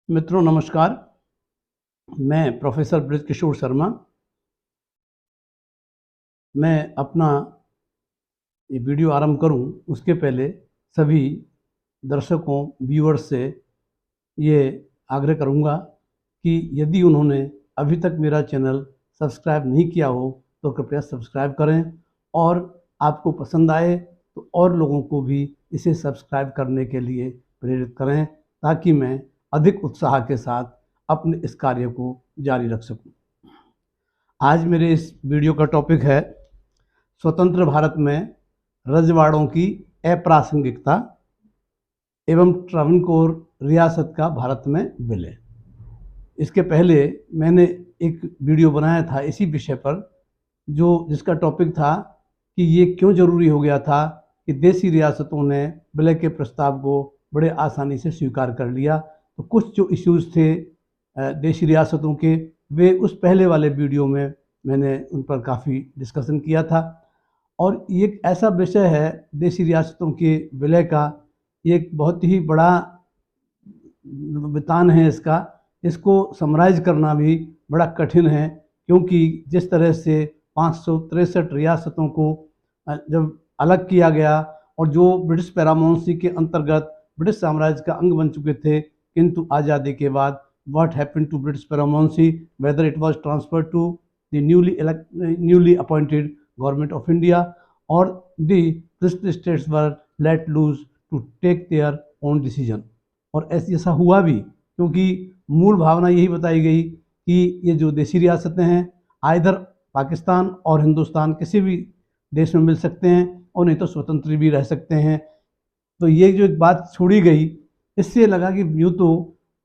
मित्रों नमस्कार। मैं प्रोफेसर ब्रजकिशोर शर्मा। मैं अपना ये वीडियो आरंभ करूं उसके पहले सभी दर्शकों व्यूअर्स से ये आग्रह करूंगा कि यदि उन्होंने अभी तक मेरा चैनल सब्सक्राइब नहीं किया हो तो कृपया सब्सक्राइब करें, और आपको पसंद आए तो और लोगों को भी इसे सब्सक्राइब करने के लिए प्रेरित करें, ताकि मैं अधिक उत्साह के साथ अपने इस कार्य को जारी रख सकूं। आज मेरे इस वीडियो का टॉपिक है स्वतंत्र भारत में रजवाड़ों की अप्रासंगिकता एवं ट्रावनकोर रियासत का भारत में विलय। इसके पहले मैंने एक वीडियो बनाया था इसी विषय पर, जिसका टॉपिक था कि ये क्यों ज़रूरी हो गया था कि देसी रियासतों ने विलय के प्रस्ताव को बड़े आसानी से स्वीकार कर लिया। तो कुछ जो इश्यूज़ थे देशी रियासतों के, वे उस पहले वाले वीडियो में मैंने उन पर काफ़ी डिस्कशन किया था। और ये एक ऐसा विषय है देशी रियासतों के विलय का, ये एक बहुत ही बड़ा वितान है इसको समराइज करना भी बड़ा कठिन है, क्योंकि जिस तरह से 563 रियासतों को जब अलग किया गया और जो ब्रिटिश पैरामाउंसी के अंतर्गत ब्रिटिश साम्राज्य का अंग बन चुके थे, किंतु आज़ादी के बाद what happened to British paramountcy, whether it was transferred to the newly appointed government of India और the British states were let loose to take their own decision. और ऐसा हुआ भी, क्योंकि मूल भावना यही बताई गई कि ये जो देशी रियासतें हैं आइदर पाकिस्तान और हिंदुस्तान किसी भी देश में मिल सकते हैं, और नहीं तो स्वतंत्र भी रह सकते हैं। तो ये जो एक बात छोड़ी गई, इससे लगा कि यूँ तो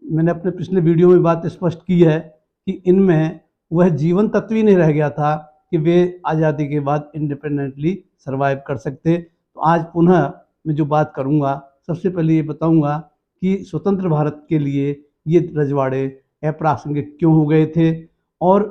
मैंने अपने पिछले वीडियो में बात स्पष्ट की है कि इनमें वह जीवन तत्व ही नहीं रह गया था कि वे आज़ादी के बाद इंडिपेंडेंटली सर्वाइव कर सकते। तो आज पुनः मैं जो बात करूँगा, सबसे पहले ये बताऊँगा कि स्वतंत्र भारत के लिए ये रजवाड़े अप्रासंगिक क्यों हो गए थे और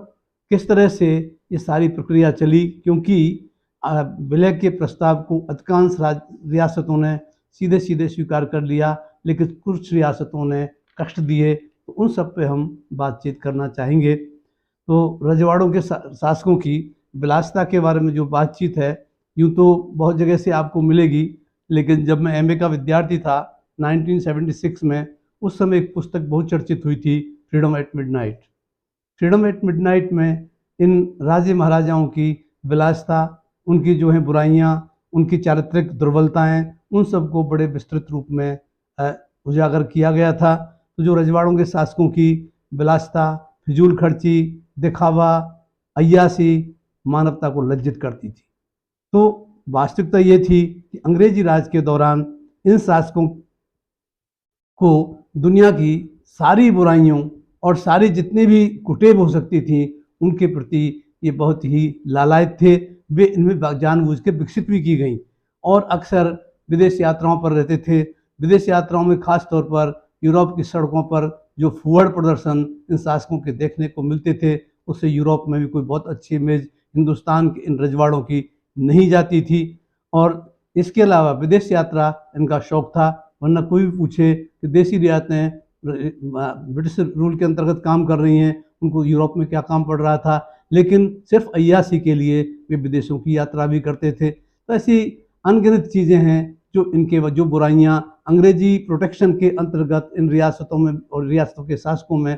किस तरह से ये सारी प्रक्रिया चली। क्योंकि विलय के प्रस्ताव को अधिकांश रियासतों ने सीधे सीधे स्वीकार कर लिया, लेकिन कुछ रियासतों ने कष्ट दिए, तो उन सब पे हम बातचीत करना चाहेंगे। तो रजवाड़ों के शासकों की विलासिता के बारे में जो बातचीत है, यूँ तो बहुत जगह से आपको मिलेगी, लेकिन जब मैं एमए का विद्यार्थी था 1976 में, उस समय एक पुस्तक बहुत चर्चित हुई थी, Freedom at Midnight. Freedom at Midnight में इन राजे महाराजाओं की विलासिता, उनकी जो है बुराइयां, उनकी चारित्रिक दुर्बलताएं, उन सब को बड़े विस्तृत रूप में उजागर किया गया था। तो जो रजवाड़ों के शासकों की विलासिता, फिजूल खर्ची, दिखावा, अय्यासी मानवता को लज्जित करती थी। तो वास्तविकता ये थी कि अंग्रेजी राज के दौरान इन शासकों को दुनिया की सारी बुराइयों और सारी जितनी भी कुटेव हो सकती थी उनके प्रति ये बहुत ही लालायत थे। वे इनमें जानबूझ के विकसित भी की गई, और अक्सर विदेश यात्राओं पर रहते थे। विदेश यात्राओं में खास तौर पर यूरोप की सड़कों पर जो फूहड़ प्रदर्शन इन शासकों के देखने को मिलते थे, उससे यूरोप में भी कोई बहुत अच्छी इमेज हिंदुस्तान के इन रजवाड़ों की नहीं जाती थी। और इसके अलावा विदेश यात्रा इनका शौक था, वरना कोई भी पूछे कि देशी रियासतें ब्रिटिश रूल के अंतर्गत काम कर रही हैं, उनको यूरोप में क्या काम पड़ रहा था, लेकिन सिर्फ अय्यासी के लिए वे विदेशों की यात्रा भी करते थे। तो ऐसी अनगिनत चीज़ें हैं जो इनके जो बुराइयां अंग्रेजी प्रोटेक्शन के अंतर्गत इन रियासतों में और रियासतों के शासकों में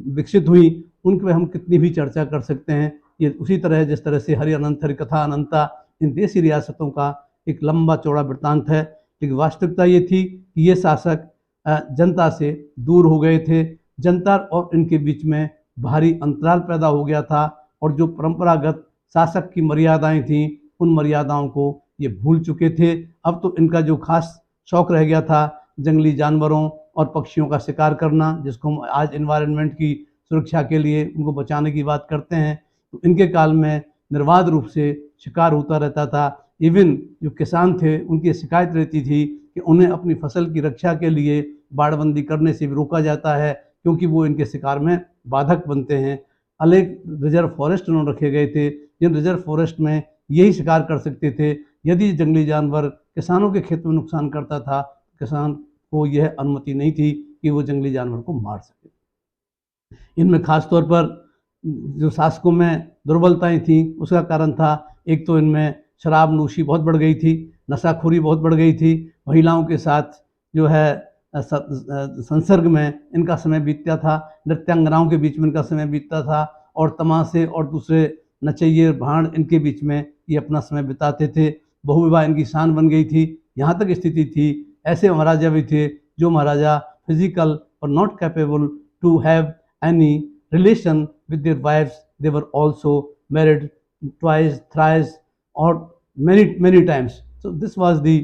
विकसित हुई, उन पर हम कितनी भी चर्चा कर सकते हैं। ये उसी तरह जिस तरह से हरि अनंत हरि कथा अनंता इन देशी रियासतों का एक लंबा चौड़ा वृत्तांत है। लेकिन वास्तविकता ये थी कि ये शासक जनता से दूर हो गए थे, जनता और इनके बीच में भारी अंतराल पैदा हो गया था, और जो परंपरागत शासक की मर्यादाएं थीं, उन मर्यादाओं को ये भूल चुके थे। अब तो इनका जो खास शौक रह गया था जंगली जानवरों और पक्षियों का शिकार करना, जिसको हम आज एनवायरनमेंट की सुरक्षा के लिए उनको बचाने की बात करते हैं। तो इनके काल में निर्बाध रूप से शिकार होता रहता था। इवन जो किसान थे उनकी शिकायत रहती थी कि उन्हें अपनी फसल की रक्षा के लिए बाड़बंदी करने से भी रोका जाता है, क्योंकि वो इनके शिकार में बाधक बनते हैं। अनेक रिजर्व फॉरेस्ट उन्होंने रखे गए थे, जिन रिजर्व फॉरेस्ट में यही शिकार कर सकते थे। यदि जंगली जानवर किसानों के खेत में नुकसान करता था, किसान को यह अनुमति नहीं थी कि वो जंगली जानवर को मार सके। इनमें खास तौर पर जो शासकों में दुर्बलताएं थी उसका कारण था, एक तो इनमें शराबनोशी बहुत बढ़ गई थी, नशाखोरी बहुत बढ़ गई थी, महिलाओं के साथ जो है संसर्ग में इनका समय बीतता था, नृत्यांगनाओं के बीच में इनका समय बीतता था और तमाशे और दूसरे नचैये भांड इनके बीच में ये अपना समय बिताते थे। बहुविवाह इनकी शान बन गई थी। यहाँ तक स्थिति थी, ऐसे महाराजा भी थे जो महाराजा फिजिकल और not capable to have any relation with their wives. They were also married twice, thrice or many times. So this was the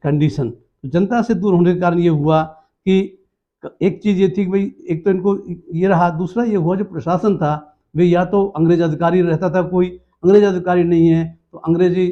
condition. तो जनता से दूर होने के कारण ये हुआ कि एक चीज़ ये थी कि भाई एक तो इनको ये रहा, दूसरा ये हुआ जो प्रशासन था वे या तो अंग्रेज अधिकारी रहता था, कोई अंग्रेज अधिकारी नहीं है तो अंग्रेजी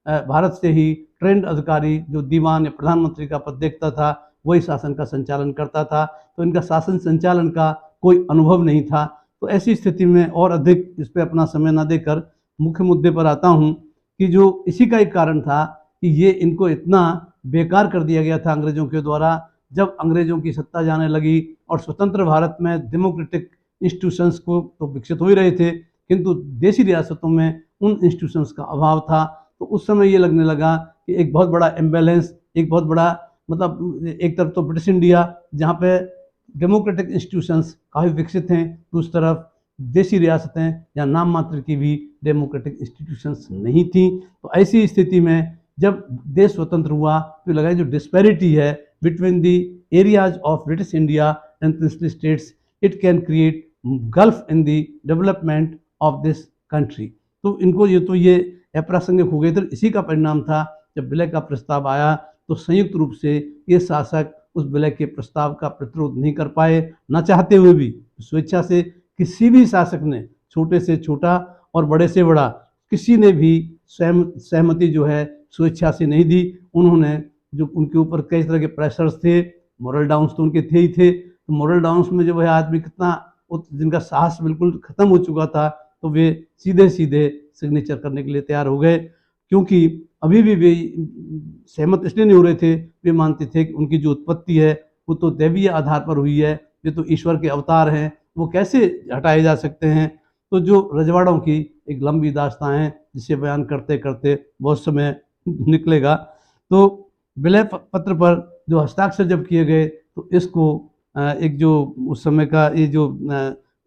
भारत से ही ट्रेंड अधिकारी जो दीवान या प्रधानमंत्री का पद देखता था वही शासन का संचालन करता था। तो इनका शासन संचालन का कोई अनुभव नहीं था। तो ऐसी स्थिति में और अधिक इस पर अपना समय न देकर मुख्य मुद्दे पर आता हूँ कि जो इसी का एक कारण था कि ये इनको इतना बेकार कर दिया गया था अंग्रेज़ों के द्वारा। जब अंग्रेज़ों की सत्ता जाने लगी और स्वतंत्र भारत में डेमोक्रेटिक इंस्टीट्यूशंस को तो विकसित हो ही रहे थे, किंतु देशी रियासतों में उन इंस्टीट्यूशंस का अभाव था। तो उस समय ये लगने लगा कि एक बहुत बड़ा इम्बैलेंस, एक बहुत बड़ा मतलब एक तरफ तो ब्रिटिश इंडिया जहाँ पे डेमोक्रेटिक इंस्टीट्यूशंस काफ़ी विकसित हैं, दूसरी तरफ देशी रियासतें या नाम मात्र की भी डेमोक्रेटिक इंस्टीट्यूशंस नहीं थी। तो ऐसी स्थिति में जब देश स्वतंत्र हुआ तो लगा जो डिस्पैरिटी है between the areas of British India and princely states, it can create gulf in the development of this country. तो इनको ये अप्रासंगिक हो गए थे। इसी का परिणाम था जब विलय का प्रस्ताव आया तो संयुक्त रूप से ये शासक उस विलय के प्रस्ताव का प्रतिरोध नहीं कर पाए, न चाहते हुए भी स्वेच्छा से किसी भी शासक ने, छोटे से छोटा और बड़े से बड़ा, किसी ने भी सहमति जो है स्वेच्छा से नहीं दी। उन्होंने जो उनके ऊपर कई तरह के प्रेशर्स थे, मॉरल डाउन्स तो उनके थे ही थे। तो मॉरल डाउन्स में जो है आदमी कितना जिनका साहस बिल्कुल ख़त्म हो चुका था तो वे सीधे सीधे सिग्नेचर करने के लिए तैयार हो गए, क्योंकि अभी भी वे सहमत इसलिए नहीं हो रहे थे, वे मानते थे कि उनकी जो उत्पत्ति है वो तो दैवीय आधार पर हुई है, ये तो ईश्वर के अवतार हैं, वो कैसे हटाए जा सकते हैं। तो जो रजवाड़ों की एक लंबी दास्तां है जिसे बयान करते करते बहुत समय निकलेगा। तो विलय पत्र पर जो हस्ताक्षर जब किए गए तो इसको एक जो उस समय का ये जो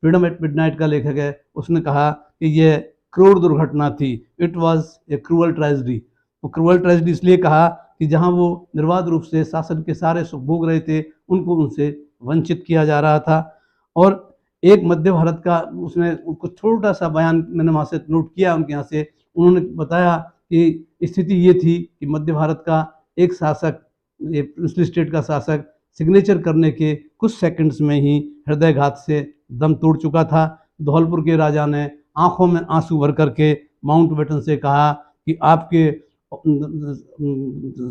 फ्रीडम एट मिडनाइट का लेखक है उसने कहा कि ये क्रूर दुर्घटना थी, it was a cruel tragedy. वो क्रूअल ट्रेजेडी इसलिए कहा कि जहां वो निर्बाध रूप से शासन के सारे सुख भोग रहे थे उनको उनसे वंचित किया जा रहा था। और एक मध्य भारत का उसने कुछ छोटा सा बयान मैंने वहाँ से नोट किया उनके यहाँ से, उन्होंने बताया कि स्थिति ये थी कि मध्य भारत का एक शासक, ये प्रिंसली स्टेट का शासक सिग्नेचर करने के कुछ सेकंड्स में ही हृदयघात से दम तोड़ चुका था। धौलपुर के राजा ने आंखों में आंसू भर करके माउंटबेटन से कहा कि आपके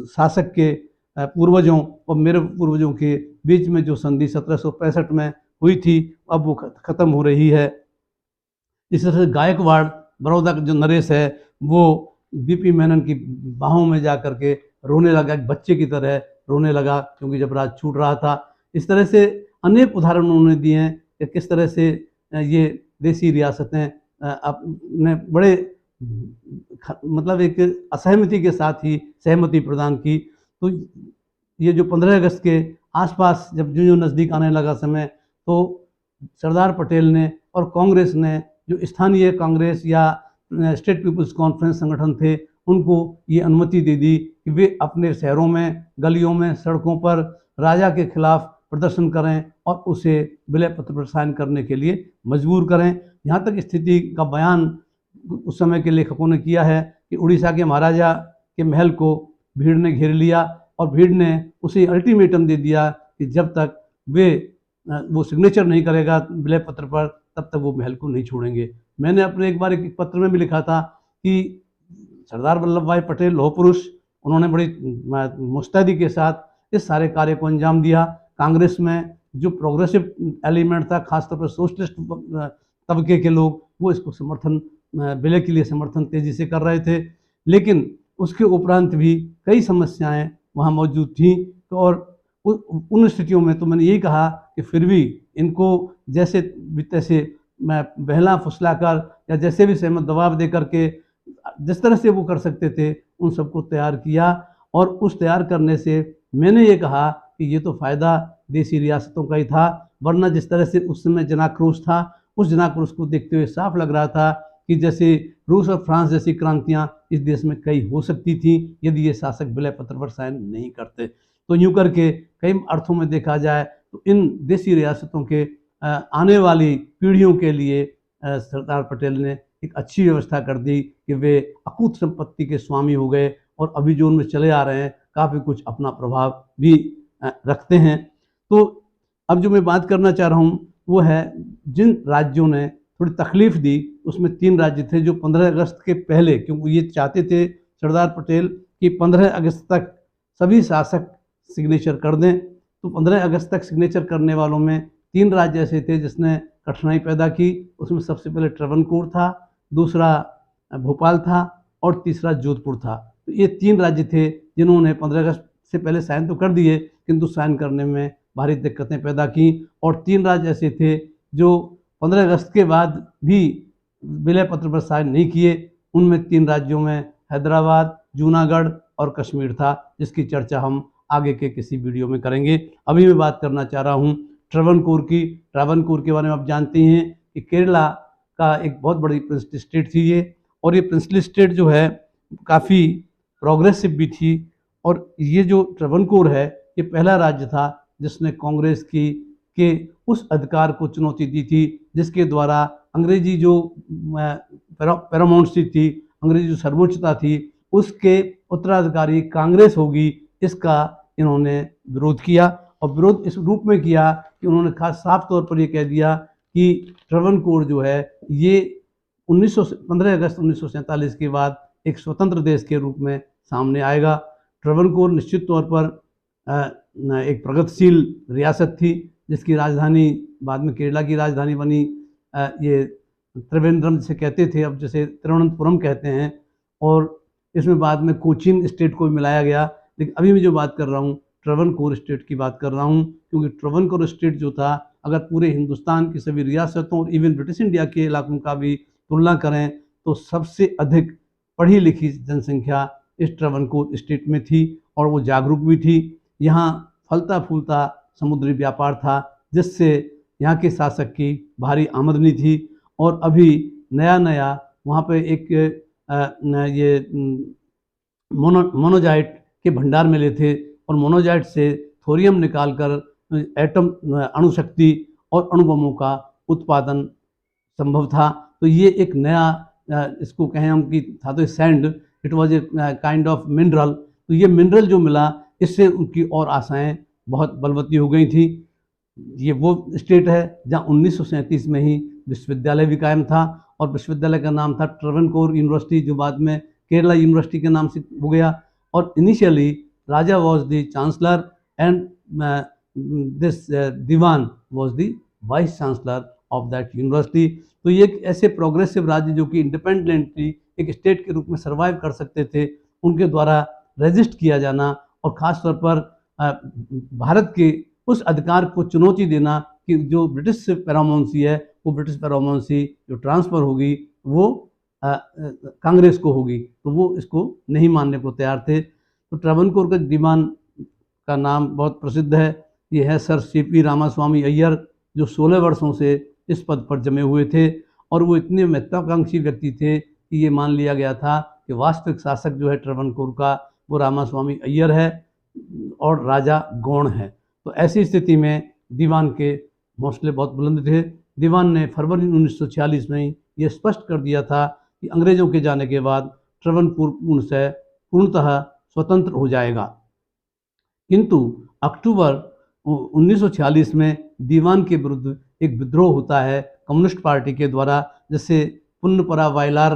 शासक के पूर्वजों और मेरे पूर्वजों के बीच में जो संधि 1765 में हुई थी अब वो ख़त्म हो रही है। इस तरह से गायकवाड़ बड़ौदा का जो नरेश है वो बीपी मेनन की बाहों में जा कर के रोने लगा, एक बच्चे की तरह रोने लगा, क्योंकि जब राज छूट रहा था। इस तरह से अनेक उदाहरण उन्होंने दिए हैं कि किस तरह से ये देशी रियासतें अपने बड़े मतलब एक असहमति के साथ ही सहमति प्रदान की। तो ये जो 15 अगस्त के आसपास जब जो नज़दीक आने लगा समय, तो सरदार पटेल ने और कांग्रेस ने, जो स्थानीय कांग्रेस या स्टेट पीपल्स कॉन्फ्रेंस संगठन थे, उनको ये अनुमति दे दी कि वे अपने शहरों में, गलियों में, सड़कों पर राजा के खिलाफ प्रदर्शन करें और उसे विलय पत्र पर साइन करने के लिए मजबूर करें। यहाँ तक स्थिति का बयान उस समय के लेखकों ने किया है कि उड़ीसा के महाराजा के महल को भीड़ ने घेर लिया और भीड़ ने उसे अल्टीमेटम दे दिया कि जब तक वो सिग्नेचर नहीं करेगा विलय पत्र पर तब तक वो महल को नहीं छोड़ेंगे। मैंने अपने एक बार एक पत्र में भी लिखा था कि सरदार वल्लभ भाई पटेल लौह पुरुष, उन्होंने बड़ी मुस्तैदी के साथ इस सारे कार्य को अंजाम दिया। कांग्रेस में जो प्रोग्रेसिव एलिमेंट था, खासतौर पर सोशलिस्ट तबके के लोग, वो इसको समर्थन विलय के लिए समर्थन तेजी से कर रहे थे, लेकिन उसके उपरांत भी कई समस्याएं वहाँ मौजूद थीं। तो और उन स्थितियों में तो मैंने यही कहा कि फिर भी इनको जैसे भी तैसे मैं बहला फुसला कर या जैसे भी सहमत दबाव दे करके जिस तरह से वो कर सकते थे उन सबको तैयार किया। और उस तैयार करने से मैंने ये कहा कि ये तो फ़ायदा देसी रियासतों का ही था, वरना जिस तरह से उस समय जनाक्रोश था, उस जनाक्रोश को देखते हुए साफ लग रहा था कि जैसे रूस और फ्रांस जैसी क्रांतियाँ इस देश में कई हो सकती थी यदि ये शासक विलय पत्र पर साइन नहीं करते। तो यूँ करके कई अर्थों में देखा जाए तो इन देसी रियासतों के आने वाली पीढ़ियों के लिए सरदार पटेल ने एक अच्छी व्यवस्था कर दी कि वे अकूत संपत्ति के स्वामी हो गए और अभी जो उनमें चले आ रहे हैं काफ़ी कुछ अपना प्रभाव भी रखते हैं। तो अब जो मैं बात करना चाह रहा हूँ वो है जिन राज्यों ने थोड़ी तकलीफ दी, उसमें 3 राज्य थे जो 15 अगस्त के पहले, क्योंकि ये चाहते थे सरदार पटेल कि 15 अगस्त तक सभी शासक सिग्नेचर कर दें। तो 15 अगस्त तक सिग्नेचर करने वालों में 3 राज्य ऐसे थे जिसने कठिनाई पैदा की। उसमें सबसे पहले ट्रवनकोर था, दूसरा भोपाल था और तीसरा जोधपुर था। तो ये 3 राज्य थे जिन्होंने 15 अगस्त से पहले साइन तो कर दिए किंतु साइन करने में भारी दिक्कतें पैदा की। और 3 राज्य ऐसे थे जो 15 अगस्त के बाद भी विलय पत्र पर साइन नहीं किए। उनमें 3 राज्यों में हैदराबाद, जूनागढ़ और कश्मीर था, जिसकी चर्चा हम आगे के किसी वीडियो में करेंगे। अभी मैं बात करना चाह रहा हूँ ट्रवनकोर की। ट्रवनकोर के बारे में आप जानते हैं कि केरला का एक बहुत बड़ी प्रिंसली स्टेट थी ये, और ये प्रिंसली स्टेट जो है काफ़ी प्रोग्रेसिव भी थी। और ये जो ट्रवनकोर है ये पहला राज्य था जिसने कांग्रेस की के उस अधिकार को चुनौती दी थी जिसके द्वारा अंग्रेजी जो पैरामाउंटसी थी, अंग्रेजी जो सर्वोच्चता थी, उसके उत्तराधिकारी कांग्रेस होगी, इसका इन्होंने विरोध किया। और विरोध इस रूप में किया कि उन्होंने खास साफ तौर पर ये कह दिया कि ट्रवनकोर जो है ये 15 अगस्त 1947 के बाद एक स्वतंत्र देश के रूप में सामने आएगा। ट्रवनकोर निश्चित तौर पर एक प्रगतिशील रियासत थी जिसकी राजधानी बाद में केरला की राजधानी बनी। ये त्रिवेंद्रम जिसे कहते थे, अब जैसे तिरुवनंतपुरम कहते हैं। और इसमें बाद में कोचीन स्टेट को भी मिलाया गया। लेकिन अभी मैं जो बात कर रहा हूँ ट्रवनकोर स्टेट की बात कर रहा हूँ, क्योंकि ट्रवनकोर स्टेट जो था अगर पूरे हिंदुस्तान की सभी रियासतों और इवन ब्रिटिश इंडिया के इलाकों का भी तुलना करें तो सबसे अधिक पढ़ी लिखी जनसंख्या इस ट्रवनकोर स्टेट में थी और वो जागरूक भी थी। यहाँ फलता फूलता समुद्री व्यापार था जिससे यहाँ के शासक की भारी आमदनी थी। और अभी नया नया वहाँ पे एक ये मोनोजाइट के भंडार मिले थे और मोनोजाइट से थोरियम निकालकर एटम अणुशक्ति और अणुबमों का उत्पादन संभव था। तो ये एक नया इसको कहें हम कि था तो sand, it was a kind of mineral. तो ये मिनरल जो मिला इससे उनकी और आशाएं बहुत बलवती हो गई थी। ये वो स्टेट है जहाँ 1937 में ही विश्वविद्यालय भी कायम था और विश्वविद्यालय का नाम था ट्रवनकोर यूनिवर्सिटी, जो बाद में केरला यूनिवर्सिटी के नाम से हो गया। और initially raja was the chancellor and this dewan was the vice chancellor of that university. तो ये एक ऐसे प्रोग्रेसिव राज्य जो कि इंडिपेंडेंटली एक स्टेट के रूप में सर्वाइव कर सकते थे, उनके द्वारा रजिस्ट किया जाना और ख़ास तौर पर भारत के उस अधिकार को चुनौती देना कि जो ब्रिटिश पैरामाउंसी है वो ब्रिटिश पैरामाउंसी जो ट्रांसफ़र होगी वो कांग्रेस को होगी, तो वो इसको नहीं मानने को तैयार थे। तो ट्रवनकोर का दीवान का नाम बहुत प्रसिद्ध है। ये है सर सीपी रामास्वामी अय्यर, जो 16 वर्षों से इस पद पर जमे हुए थे और वो इतने महत्वाकांक्षी व्यक्ति थे कि ये मान लिया गया था कि वास्तविक शासक जो है ट्रवनकोर का वो रामास्वामी अय्यर है और राजा गौड़ है। तो ऐसी स्थिति में दीवान के हौसले बहुत बुलंद थे। दीवान ने फरवरी 1946 में ये स्पष्ट कर दिया था कि अंग्रेज़ों के जाने के बाद ट्रवनकोर पूर्णतः स्वतंत्र हो जाएगा। किंतु अक्टूबर 1946 में दीवान के विरुद्ध एक विद्रोह होता है कम्युनिस्ट पार्टी के द्वारा, जिसे पुन्नपरा वायलार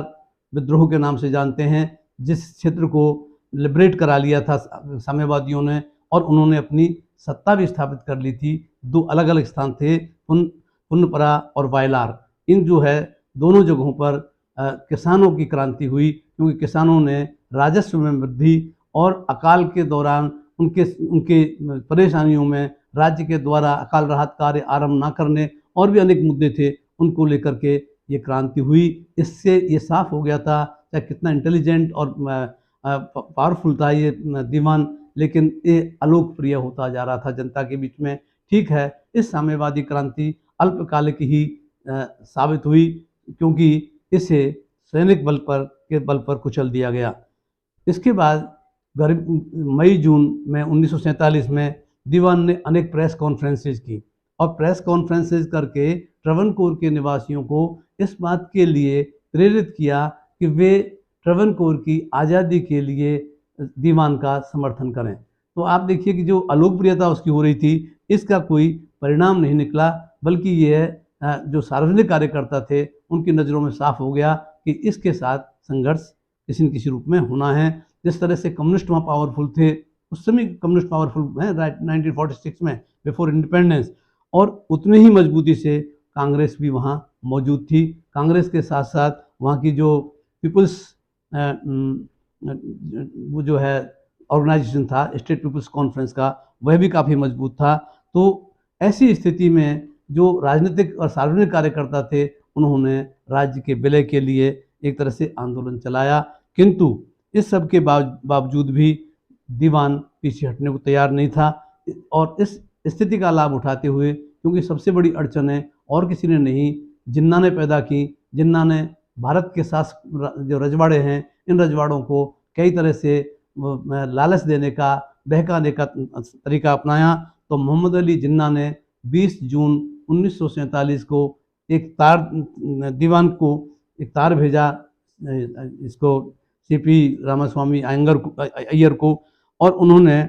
विद्रोह के नाम से जानते हैं, जिस क्षेत्र को लिबरेट करा लिया था साम्यवादियों ने और उन्होंने अपनी सत्ता भी स्थापित कर ली थी। 2 अलग अलग स्थान थे, पुन्नपरा और वायलार। इन जो है दोनों जगहों पर किसानों की क्रांति हुई, क्योंकि किसानों ने राजस्व में वृद्धि और अकाल के दौरान उनके उनके परेशानियों में राज्य के द्वारा अकाल राहत कार्य आरंभ ना करने और भी अनेक मुद्दे थे, उनको लेकर के ये क्रांति हुई। इससे ये साफ हो गया था चाहे कितना इंटेलिजेंट और पावरफुल था ये दीवान, लेकिन ये अलोकप्रिय होता जा रहा था जनता के बीच में। ठीक है, इस साम्यवादी क्रांति अल्पकालिक ही साबित हुई, क्योंकि इसे सैनिक बल पर कुचल दिया गया। इसके बाद मई जून में 1947 में दीवान ने अनेक प्रेस कॉन्फ्रेंसेज की और प्रेस कॉन्फ्रेंसेज करके ट्रवनकोर के निवासियों को इस बात के लिए प्रेरित किया कि वे ट्रवनकोर की आज़ादी के लिए दीवान का समर्थन करें। तो आप देखिए कि जो अलोकप्रियता उसकी हो रही थी, इसका कोई परिणाम नहीं निकला, बल्कि यह जो सार्वजनिक कार्यकर्ता थे उनकी नज़रों में साफ हो गया कि इसके साथ संघर्ष किसी न किसी रूप में होना है। जिस तरह से कम्युनिस्ट वहाँ पावरफुल थे, उस समय कम्युनिस्ट पावरफुल हैं 1946 में बिफोर इंडिपेंडेंस, और उतनी ही मजबूती से कांग्रेस भी वहाँ मौजूद थी। कांग्रेस के साथ साथ वहाँ की जो पीपल्स वो जो है ऑर्गेनाइजेशन था स्टेट पीपल्स कॉन्फ्रेंस का, वह भी काफ़ी मजबूत था। तो ऐसी स्थिति में जो राजनीतिक और सार्वजनिक कार्यकर्ता थे, उन्होंने राज्य के विलय के लिए एक तरह से आंदोलन चलाया, किंतु इस सब के बावजूद भी दीवान पीछे हटने को तैयार नहीं था। और इस स्थिति का लाभ उठाते हुए, क्योंकि सबसे बड़ी अड़चनें और किसी ने नहीं, जिन्ना ने पैदा की, जिन्ना ने भारत के जो रजवाड़े हैं, इन रजवाड़ों को कई तरह से लालच देने का, बहकाने का तरीका अपनाया। तो मोहम्मद अली जिन्ना ने 20 जून 1947 को दीवान को एक तार भेजा, इसको सीपी रामास्वामी अय्यर को, और उन्होंने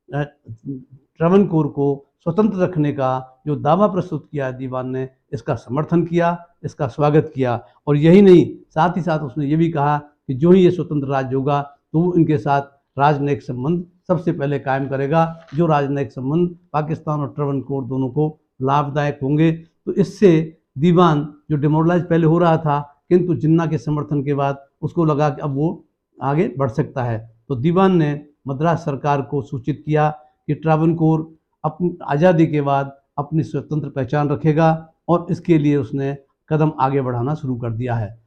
ट्रवनकोर को स्वतंत्र रखने का जो दावा प्रस्तुत किया दीवान ने, इसका समर्थन किया, इसका स्वागत किया। और यही नहीं, साथ ही साथ उसने ये भी कहा कि जो ही ये स्वतंत्र राज्य होगा तो वो इनके साथ राजनयिक संबंध सबसे पहले कायम करेगा, जो राजनयिक संबंध पाकिस्तान और ट्रवनकोर दोनों को लाभदायक होंगे। तो इससे दीवान जो डिमोरलाइज पहले हो रहा था, किंतु जिन्ना के समर्थन के बाद उसको लगा कि अब वो आगे बढ़ सकता है। तो दीवान ने मद्रास सरकार को सूचित किया कि ट्रवनकोर अपनी आज़ादी के बाद अपनी स्वतंत्र पहचान रखेगा, और इसके लिए उसने कदम आगे बढ़ाना शुरू कर दिया है।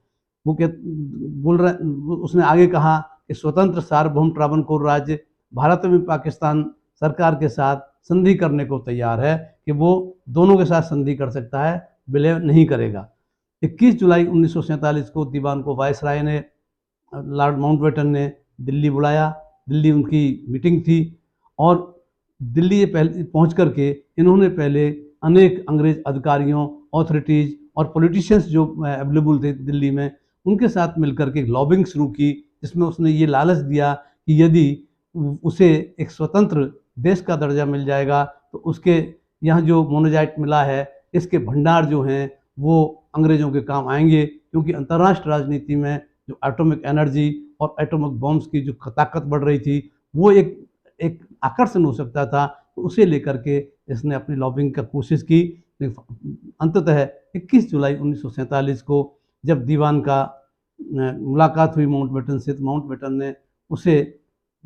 उसने आगे कहा कि स्वतंत्र सार्वभौम ट्रवनकोर राज्य भारत में पाकिस्तान सरकार के साथ संधि करने को तैयार है, कि वो दोनों के साथ संधि कर सकता है, विलय नहीं करेगा। 21 जुलाई 1947 को दीवान को वायसराय ने, लॉर्ड माउंटबेटन ने दिल्ली बुलाया। दिल्ली उनकी मीटिंग थी, और दिल्ली पहले पहुँच करके इन्होंने पहले अनेक अंग्रेज अधिकारियों, ऑथोरिटीज़ और पॉलिटिशियंस जो अवेलेबल थे दिल्ली में, उनके साथ मिलकर के लॉबिंग शुरू की, जिसमें उसने ये लालच दिया कि यदि उसे एक स्वतंत्र देश का दर्जा मिल जाएगा तो उसके यहाँ जो मोनोजाइट मिला है, इसके भंडार जो हैं वो अंग्रेज़ों के काम आएंगे, क्योंकि अंतर्राष्ट्रीय राजनीति में जो एटॉमिक एनर्जी और एटॉमिक बॉम्ब्स की जो ताकत बढ़ रही थी, वो एक आकर्षण हो सकता था। तो उसे लेकर के इसने अपनी लॉबिंग का कोशिश की। अंततः 21 जुलाई 1947 को जब दीवान का मुलाकात हुई माउंटबेटन से, तो माउंटबेटन ने उसे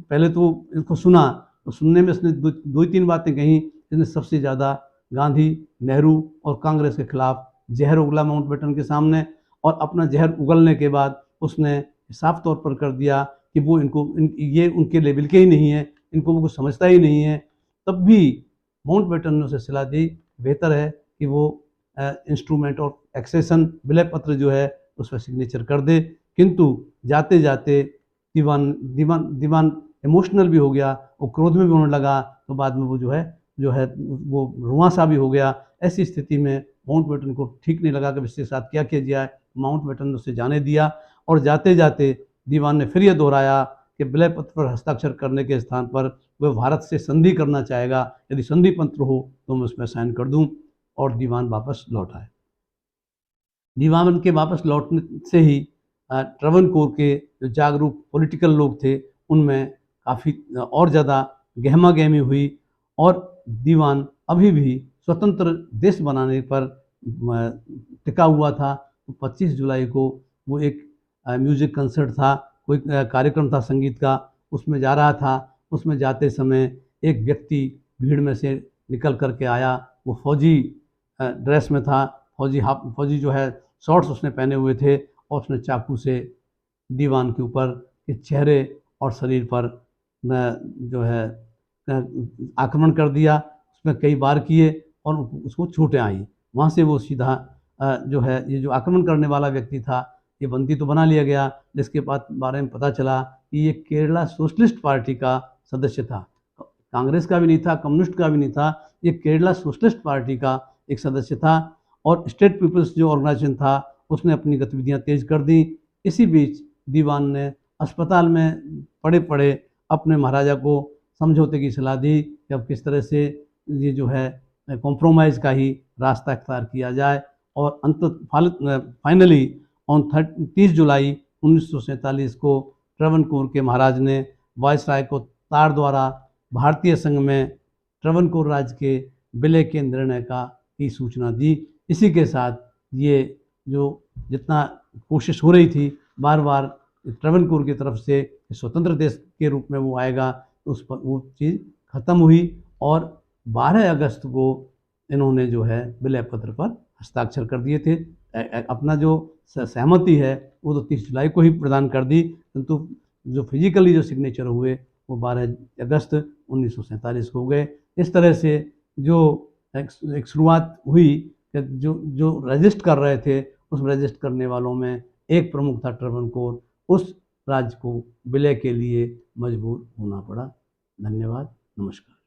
पहले तो इसको सुना, तो सुनने में इसने दो ही तीन बातें कही। इसने सबसे ज़्यादा गांधी, नेहरू और कांग्रेस के खिलाफ जहर उगला माउंटबेटन के सामने, और अपना जहर उगलने के बाद उसने साफ तौर पर कर दिया कि वो ये उनके लेवल के ही नहीं है, इनको वो कुछ समझता ही नहीं है। तब भी माउंटबेटन ने उसे सलाह दी, बेहतर है कि वो इंस्ट्रूमेंट ऑफ एक्सेशन विलय पत्र जो है उस पर सिग्नेचर कर दे। किंतु जाते जाते दीवान इमोशनल भी हो गया, वो क्रोध में भी होने लगा, तो बाद में वो जो है वो रुआंसा भी हो गया। ऐसी स्थिति में माउंटबेटन को ठीक नहीं लगा कि इसके साथ क्या किया जाए। माउंटबेटन ने उसे जाने दिया, और जाते जाते दीवान ने फिर यह दोहराया कि विलय पत्र पर हस्ताक्षर करने के स्थान पर वह भारत से संधि करना चाहेगा, यदि संधि पत्र हो तो मैं उसमें साइन कर दूं। और दीवान वापस लौट आए। दीवान के वापस लौटने से ही ट्रवनकोर के जो जागरूक पॉलिटिकल लोग थे, उनमें काफ़ी और ज़्यादा गहमा गहमी हुई, और दीवान अभी भी स्वतंत्र देश बनाने पर टिका हुआ था। तो 25 जुलाई को वो एक म्यूज़िक कंसर्ट था, कोई कार्यक्रम था संगीत का, उसमें जा रहा था। उसमें जाते समय एक व्यक्ति भीड़ में से निकल करके आया। वो फौजी ड्रेस में था, फौजी जो है शॉर्ट्स उसने पहने हुए थे, और उसने चाकू से दीवान के ऊपर के चेहरे और शरीर पर जो है आक्रमण कर दिया। उसमें कई बार किए और उसको चोटें आई। वहाँ से वो सीधा जो है ये जो आक्रमण करने वाला व्यक्ति था, ये बंदी तो बना लिया गया, जिसके बाद बारे में पता चला कि ये केरला सोशलिस्ट पार्टी का सदस्य था। कांग्रेस का भी नहीं था, कम्युनिस्ट का भी नहीं था, ये केरला सोशलिस्ट पार्टी का एक सदस्य था। और स्टेट पीपल्स जो ऑर्गेनाइजेशन था उसने अपनी गतिविधियां तेज कर दी। इसी बीच दीवान ने अस्पताल में पड़े पड़े अपने महाराजा को समझौते की सलाह दी कि अब किस तरह से ये जो है कॉम्प्रोमाइज़ का ही रास्ता अख्तियार किया जाए। और फाइनली ऑन 30 जुलाई 1947 को ट्रवनकोर के महाराज ने वायसराय को तार द्वारा भारतीय संघ में ट्रवनकोर राज्य के विलय के निर्णय की सूचना दी। इसी के साथ ये जो जितना कोशिश हो रही थी बार बार ट्रवनकोर की तरफ से स्वतंत्र देश के रूप में वो आएगा, तो उस पर वो चीज़ ख़त्म हुई। और 12 अगस्त को इन्होंने जो है विलय पत्र पर हस्ताक्षर कर दिए थे। अपना जो सहमति है वो तो 30 जुलाई को ही प्रदान कर दी, किंतु जो फिजिकली जो सिग्नेचर हुए वो 12 अगस्त 1947 को हो गए। इस तरह से जो एक शुरुआत हुई कि जो रजिस्ट कर रहे थे, उस रजिस्ट करने वालों में एक प्रमुख था ट्रवनकोर। उस राज्य को विलय के लिए मजबूर होना पड़ा। धन्यवाद, नमस्कार।